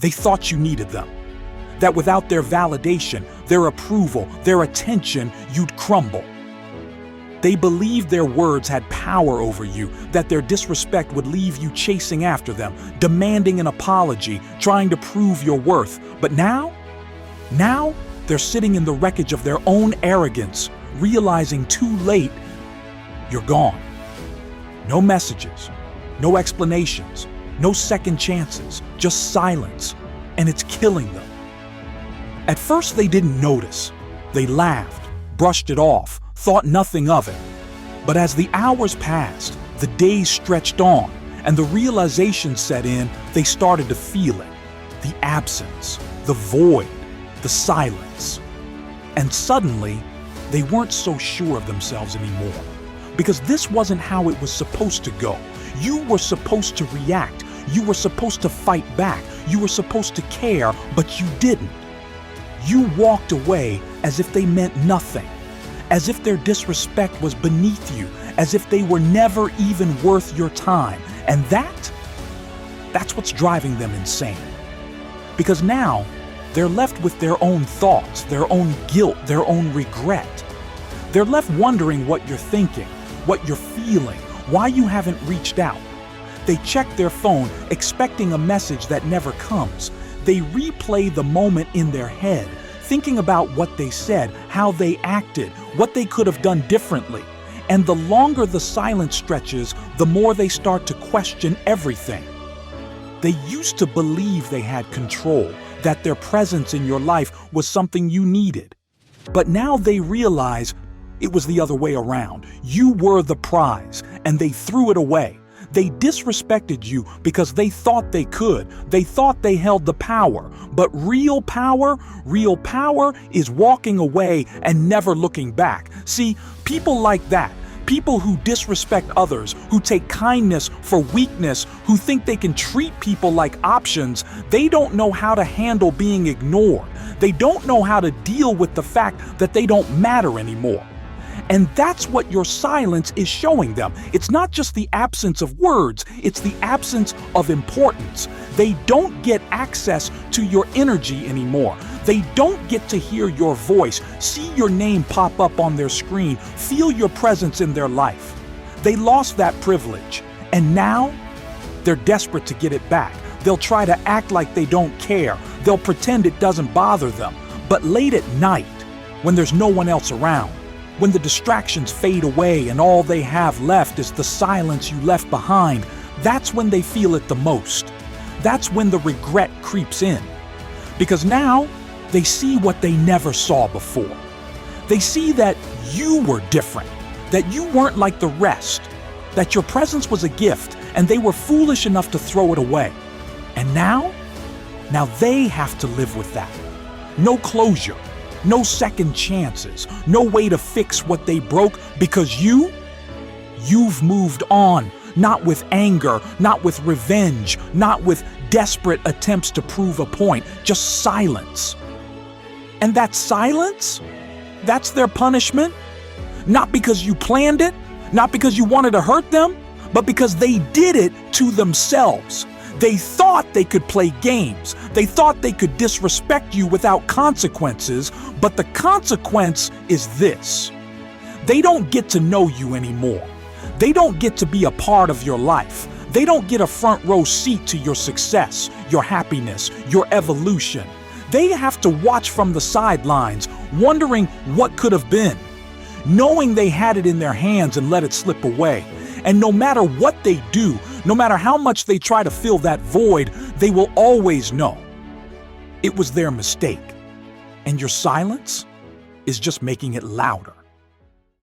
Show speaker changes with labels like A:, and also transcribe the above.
A: They thought you needed them, that without their validation, their approval, their attention, you'd crumble. They believed their words had power over you, that their disrespect would leave you chasing after them, demanding an apology, trying to prove your worth. But now they're sitting in the wreckage of their own arrogance, realizing too late, you're gone. No messages, no explanations, no second chances, just silence, and it's killing them. At first they didn't notice. They laughed, brushed it off, thought nothing of it. But as the hours passed, the days stretched on, and the realization set in, they started to feel it. The absence, the void, the silence. And suddenly, they weren't so sure of themselves anymore. Because this wasn't how it was supposed to go. You were supposed to react. You were supposed to fight back. You were supposed to care, but you didn't. You walked away as if they meant nothing, as if their disrespect was beneath you, as if they were never even worth your time. And that's what's driving them insane. Because now, they're left with their own thoughts, their own guilt, their own regret. They're left wondering what you're thinking, what you're feeling, why you haven't reached out. They check their phone, expecting a message that never comes. They replay the moment in their head, thinking about what they said, how they acted, what they could have done differently. And the longer the silence stretches, the more they start to question everything. They used to believe they had control, that their presence in your life was something you needed. But now they realize it was the other way around. You were the prize, and they threw it away. They disrespected you because they thought they could. They thought they held the power. But real power is walking away and never looking back. See, people like that, people who disrespect others, who take kindness for weakness, who think they can treat people like options, they don't know how to handle being ignored. They don't know how to deal with the fact that they don't matter anymore. And that's what your silence is showing them. It's not just the absence of words, it's the absence of importance. They don't get access to your energy anymore. They don't get to hear your voice, see your name pop up on their screen, feel your presence in their life. They lost that privilege, and now they're desperate to get it back. They'll try to act like they don't care. They'll pretend it doesn't bother them. But late at night, when there's no one else around, when the distractions fade away and all they have left is the silence you left behind, that's when they feel it the most. That's when the regret creeps in. Because now, they see what they never saw before. They see that you were different, that you weren't like the rest, that your presence was a gift and they were foolish enough to throw it away. And now they have to live with that. No closure. No second chances, no way to fix what they broke because you've moved on, not with anger, not with revenge, not with desperate attempts to prove a point, just silence. And that silence, that's their punishment, not because you planned it, not because you wanted to hurt them, but because they did it to themselves. They thought they could play games. They thought they could disrespect you without consequences, but the consequence is this. They don't get to know you anymore. They don't get to be a part of your life. They don't get a front row seat to your success, your happiness, your evolution. They have to watch from the sidelines, wondering what could have been, knowing they had it in their hands and let it slip away. And no matter what they do, no matter how much they try to fill that void, they will always know it was their mistake. And your silence is just making it louder.